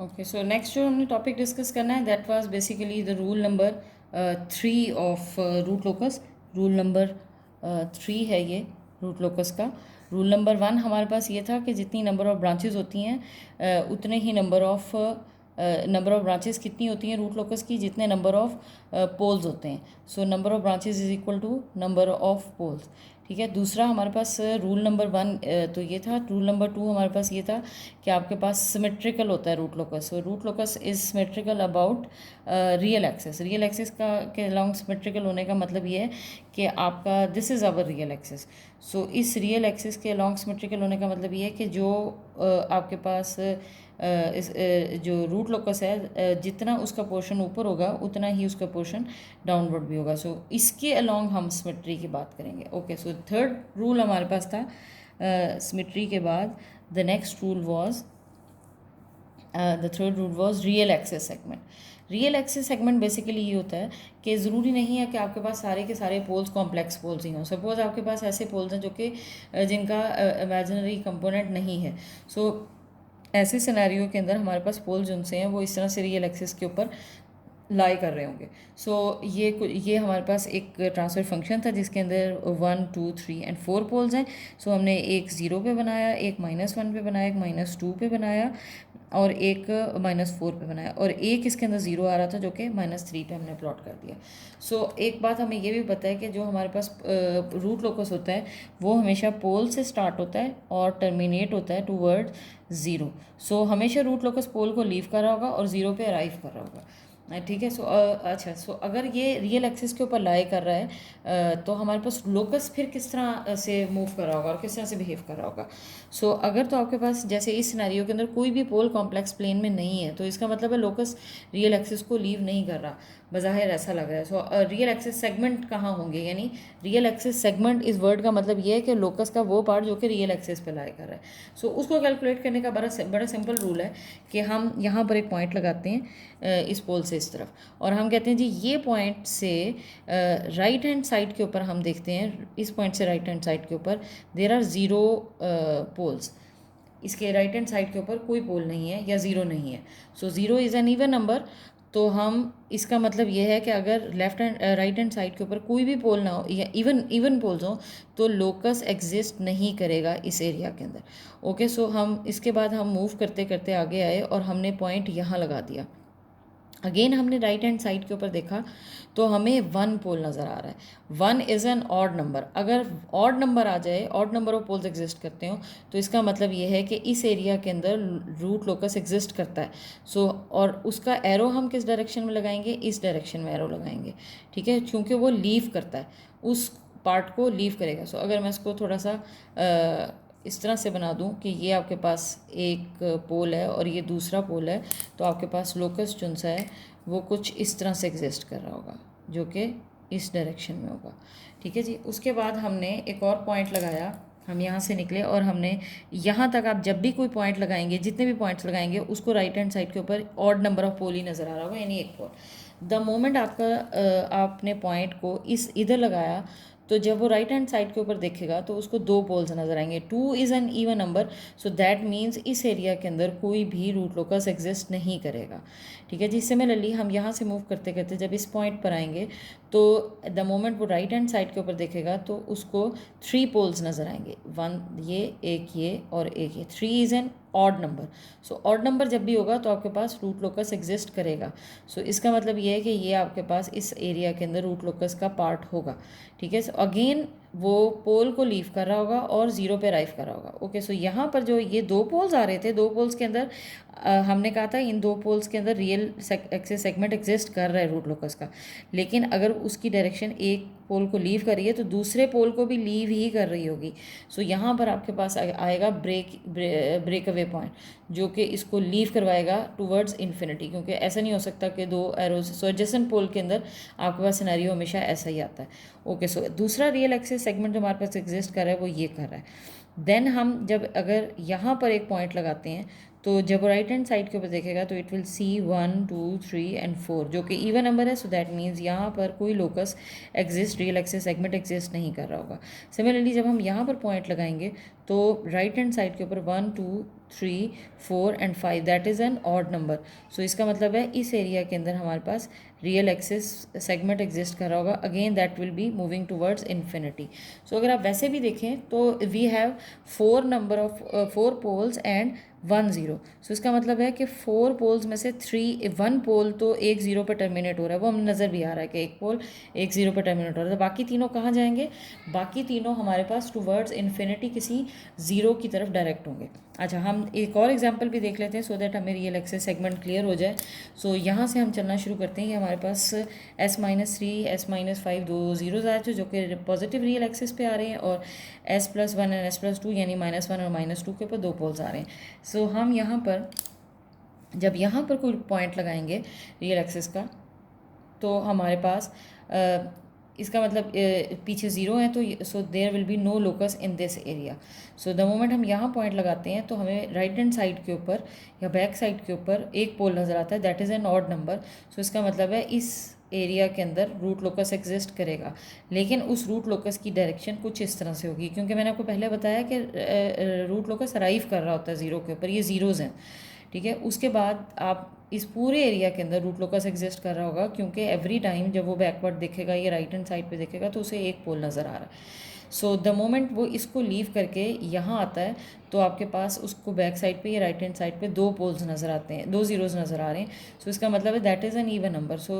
Okay, so next जो हमने topic discuss करना है that was basically the rule number 3 of root locus. Rule number 3 है ये रूट लोकस का। रूल नंबर 1 हमारे पास ये था कि जितनी नंबर ऑफ ब्रांचेस होती हैं उतने ही नंबर ऑफ ब्रांचेस कितनी होती हैं रूट लोकस की, जितने नंबर ऑफ पोल्स होते हैं। So number of branches is equal to number of poles. ठीक है, दूसरा हमारे पास रूल नंबर 1 तो ये था। रूल नंबर 2 हमारे पास ये था कि आपके पास सिमेट्रिकल होता है root locus. So root locus is symmetrical about real axis. Real axis का के अलोंग सिमेट्रिकल होने का मतलब ये है कि आपका this is our real axis. So इस रियल एक्सिस के अलोंग सिमेट्रिकल होने का मतलब ये है कि जो आपके पास जो रूट लोकस है जितना उसका पोर्शन ऊपर होगा उतना ही उसका पोर्शन डाउनवर्ड भी होगा। सो इसके अलोंग हम सिमेट्री की बात करेंगे। ओके, सो थर्ड रूल हमारे पास था सिमेट्री के बाद। The next rule was the third rule was real axis segment. Real axis segment basically ये होता है कि ज़रूरी नहीं है कि आपके पास सारे के सारे पोल्स कॉम्प्लेक्स पोल्स ही हों। सपोज आपके पास ऐसे पोल्स हैं जो कि जिनका इमेजिनरी कंपोनेंट नहीं है। सो ऐसे सिनेरियो के अंदर हमारे पास पोल्स जिनसे हैं वो इस तरह से रियल एक्सिस के ऊपर लाई कर रहे होंगे। सो ये हमारे पास एक ट्रांसफर फंक्शन था जिसके अंदर 1 2 3 एंड 4 पोल्स हैं। सो हमने एक 0 पे बनाया, एक -1 पे बनाया, एक -2 पे बनाया और एक -4 पे बनाया, और एक इसके अंदर 0 आ रहा था जो कि -3 पे हमने प्लॉट कर दिया। सो एक बात हमें ये भी पता है कि जो हमारे पास रूट लोकस होता है वो हमेशा पोल से स्टार्ट होता है और टर्मिनेट होता है टूवर्ड 0। सो हमेशा रूट लोकस पोल को लीव कर रहा होगा और 0 पे अराइव कर रहा होगा। ठीक है, सो अच्छा, सो अगर ये रियल एक्सिस के ऊपर लाई कर रहा है तो हमारे पास लोकस फिर किस तरह से मूव कर रहा होगा और किस तरह से बिहेव कर रहा होगा। सो अगर तो आपके पास जैसे इस सिनेरियो के अंदर कोई भी पोल कॉम्प्लेक्स प्लेन में नहीं है तो इसका मतलब है लोकस रियल एक्सिस को लीव नहीं कर रहा, बज़ाहिर ऐसा लग रहा है। सो रियल एक्सिस सेगमेंट कहाँ होंगे, यानी रियल एक्सिस सेगमेंट इस वर्ड का मतलब ये है कि लोकस का वो पार्ट जो कि रियल एक्सिस पे लाई कर रहा है। सो उसको कैलकुलेट करने का बड़ा सिंपल रूल है कि हम यहाँ पर एक पॉइंट लगाते हैं इस पोल से इस तरफ, और हम कहते हैं जी ये पॉइंट से राइट हैंड साइड के ऊपर हम देखते हैं, इस पॉइंट से राइट हैंड साइड के ऊपर देयर आर 0 पोल्स। इसके राइट हैंड साइड के ऊपर कोई पोल नहीं है या 0 नहीं है। सो 0 इज़ एन इवन नंबर। तो हम इसका मतलब ये है कि अगर left hand right hand side के ऊपर कोई भी पोल ना हो या इवन पोल्स हो तो लोकस एग्जिस्ट नहीं करेगा इस एरिया के अंदर। ओके, सो हम इसके बाद हम मूव करते करते आगे आए और हमने पॉइंट यहाँ लगा दिया। अगेन हमने राइट हैंड साइड के ऊपर देखा तो हमें 1 पोल नज़र आ रहा है। 1 इज़ एन ऑड नंबर। अगर ऑड नंबर आ जाए, odd number of poles exist करते हो, तो इसका मतलब ये है कि इस एरिया के अंदर रूट लोकस एग्जिस्ट करता है। सो और उसका एरो हम किस डायरेक्शन में लगाएंगे, इस डायरेक्शन में एरो लगाएंगे। ठीक है, क्योंकि वो लीव करता है, उस पार्ट को लीव करेगा। सो अगर मैं इसको थोड़ा सा इस तरह से बना दूं कि ये आपके पास एक पोल है और ये दूसरा पोल है, तो आपके पास लोकस जो सा है वो कुछ इस तरह से एग्जिस्ट कर रहा होगा जो कि इस डायरेक्शन में होगा। ठीक है जी, उसके बाद हमने एक और पॉइंट लगाया। हम यहाँ से निकले और हमने यहाँ तक, आप जब भी कोई पॉइंट लगाएंगे, जितने भी पॉइंट्स लगाएंगे उसको राइट हैंड साइड के ऊपर ऑड नंबर ऑफ पोल ही नज़र आ रहा होगा, यानी एक पोल। द मोमेंट आपने पॉइंट को इधर लगाया तो जब वो राइट हैंड साइड के ऊपर देखेगा तो उसको 2 पोल्स नजर आएंगे। 2 is an even number, so that means इस एरिया के अंदर कोई भी रूट लोकस एग्जिस्ट नहीं करेगा। ठीक है जी, सिमिलरली हम यहाँ से मूव करते करते जब इस पॉइंट पर आएंगे तो द मोमेंट वो राइट हैंड साइड के ऊपर देखेगा तो उसको 3 पोल्स नज़र आएंगे, 1 ये और एक ये। 3 is an odd number. So odd number जब भी होगा तो आपके पास रूट लोकस एग्जिस्ट करेगा। सो इसका मतलब ये है कि ये आपके पास इस एरिया के अंदर रूट लोकस का पार्ट होगा। ठीक है, सो अगेन वो पोल को लीव कर रहा होगा और 0 पे अराइव कर रहा होगा। ओके, सो यहाँ पर जो ये 2 पोल्स आ रहे थे, 2 पोल्स के अंदर हमने कहा था इन 2 पोल्स के अंदर रियल एक्सिस सेगमेंट एग्जिस्ट कर रहा है रूट लोकस का, लेकिन अगर उसकी डायरेक्शन एक पोल को लीव कर रही है तो दूसरे पोल को भी लीव ही कर रही होगी। सो यहाँ पर आपके पास आएगा ब्रेक अवे पॉइंट जो कि इसको लीव करवाएगा टूवर्ड्स इन्फिनिटी, क्योंकि ऐसा नहीं हो सकता कि 2 एरोज। सो एडजेसेंट पोल के अंदर आपके पास सिनेरियो हमेशा ऐसा ही आता है। ओके, सो दूसरा रियल एक्सिस सेगमेंट जो हमारे पास एग्जिस्ट कर रहा है वो ये कर रहा है। देन हम जब अगर यहाँ पर एक पॉइंट लगाते हैं तो जब राइट हैंड साइड के ऊपर देखेगा तो इट विल सी 1 2 3 एंड 4 जो कि इवन नंबर है, सो दैट मीन्स यहाँ पर कोई locus exist, real axis segment exist नहीं कर रहा होगा। सिमिलरली जब हम यहाँ पर पॉइंट लगाएंगे तो राइट हैंड साइड के ऊपर 1 2 3 4 and 5 that is an odd number. So इसका मतलब है इस एरिया के अंदर हमारे पास रियल एक्सिस सेगमेंट एग्जिस्ट कर रहा होगा, again that will be moving towards infinity. So अगर आप वैसे भी देखें तो we have 4 poles and 1 0। So इसका मतलब है कि 4 पोल्स में से 1 पोल तो एक 0 पर टर्मिनेट हो रहा है, वो हमें नज़र भी आ रहा है कि एक पोल एक 0 पर टर्मिनेट हो रहा है। तो बाकी तीनों कहाँ जाएंगे? बाकी तीनों हमारे पास टूवर्ड्स इन्फिनिटी किसी 0 की तरफ डायरेक्ट होंगे। अच्छा, हम एक और एग्जांपल भी देख लेते हैं सो दैट हमें रियल एक्सिस सेगमेंट क्लियर हो जाए। सो यहाँ से हम चलना शुरू करते हैं कि हमारे पास S-3 S-5 दो जीरोज आए थे जो कि पॉजिटिव रियल एक्सिस पे आ रहे हैं, और S+1 एंड S+2 यानी -1 और -2 के ऊपर 2 पोल्स आ रहे हैं। सो हम यहाँ पर जब यहाँ पर कोई पॉइंट लगाएंगे रियल एक्सिस का तो हमारे पास इसका मतलब पीछे 0 है, तो so there will be no locus in this area. So the moment हम यहाँ पॉइंट लगाते हैं तो हमें राइट हैंड साइड के ऊपर या बैक साइड के ऊपर एक पोल नज़र आता है, that is an odd number. So इसका मतलब है इस एरिया के अंदर रूट लोकस एग्जिस्ट करेगा, लेकिन उस रूट लोकस की डायरेक्शन कुछ इस तरह से होगी, क्योंकि मैंने आपको पहले बताया कि रूट लोकस अराइव कर रहा होता है 0 के ऊपर, ये जीरोज़ हैं, ठीक है। उसके बाद आप इस पूरे एरिया के अंदर रूट लोकस एग्जिस्ट कर रहा होगा, क्योंकि एवरी टाइम जब वो बैकवर्ड देखेगा या राइट हैंड साइड पे देखेगा तो उसे एक पोल नज़र आ रहा है। सो द मोमेंट वो इसको लीव करके यहाँ आता है तो आपके पास उसको बैक साइड पे या राइट हैंड साइड पे 2 पोल्स नज़र आते हैं, 2 जीरोज़ नज़र आ रहे हैं। सो इसका मतलब है that is an even number. So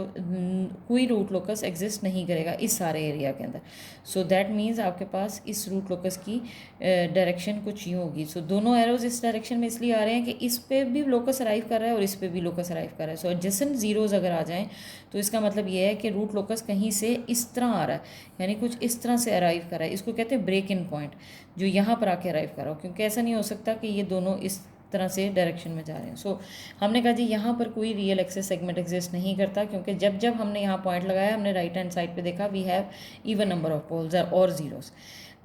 कोई रूट लोकस एग्जिस्ट नहीं करेगा इस सारे एरिया के अंदर। सो दैट मीन्स आपके पास इस रूट लोकस की डायरेक्शन कुछ यूँ होगी। सो दोनों एरोज इस डायरेक्शन में इसलिए आ रहे हैं कि इस पे भी लोकस अराइव कर रहा है और इस पे भी लोकस अराइव कर रहा है। सो एडजेसेंट जीरोज़ अगर आ जाएँ तो इसका मतलब ये है कि रूट लोकस कहीं से इस तरह आ रहा है, यानी कुछ इस तरह से अराइव कर रहा है। इसको कहते हैं ब्रेक इन पॉइंट, जो यहाँ पर आके अराइव कर रहा हो, क्योंकि ऐसा नहीं हो सकता कि ये दोनों इस तरह से डायरेक्शन में जा रहे हैं। सो हमने कहा जी यहाँ पर कोई रियल एक्सिस सेगमेंट एग्जिस्ट नहीं करता, क्योंकि जब जब हमने यहाँ पॉइंट लगाया हमने राइट हैंड साइड पे देखा we have even number of poles और जीरोस।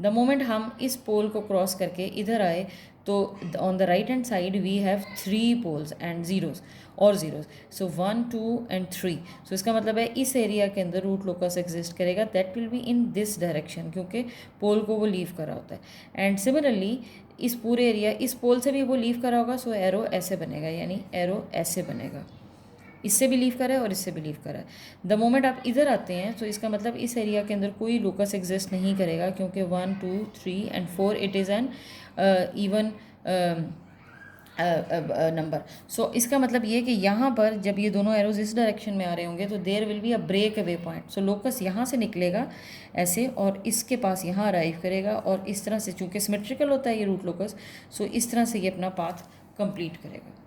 द मोमेंट हम इस पोल को क्रॉस करके इधर आए तो on the right hand side we have 3 poles and zeros और जीरोस। So 1 2 and 3। सो इसका मतलब है इस एरिया के अंदर रूट लोकस एग्जिस्ट करेगा, that will be in this direction, क्योंकि पोल को वो लीव कर रहा होता है। एंड सिमिलरली इस पूरे एरिया, इस पोल से भी वो लीव कर रहा होगा, सो एरो ऐसे बनेगा, यानी एरो ऐसे बनेगा, इससे भी लीव कर रहा है और इससे भी लीव कर रहा है। द मोमेंट आप इधर आते हैं तो इसका मतलब इस एरिया के अंदर कोई लोकस एग्जिस्ट नहीं करेगा, क्योंकि 1 2 3 and 4 it is an even number. So इसका मतलब ये कि यहाँ पर जब ये दोनों एरोज इस डायरेक्शन में आ रहे होंगे तो there will be a break away point. So locus यहाँ से निकलेगा ऐसे और इसके पास यहाँ अराइव करेगा, और इस तरह से चूँकि सिमेट्रिकल होता है ये रूट लोकस, सो इस तरह से ये अपना पाथ कंप्लीट करेगा।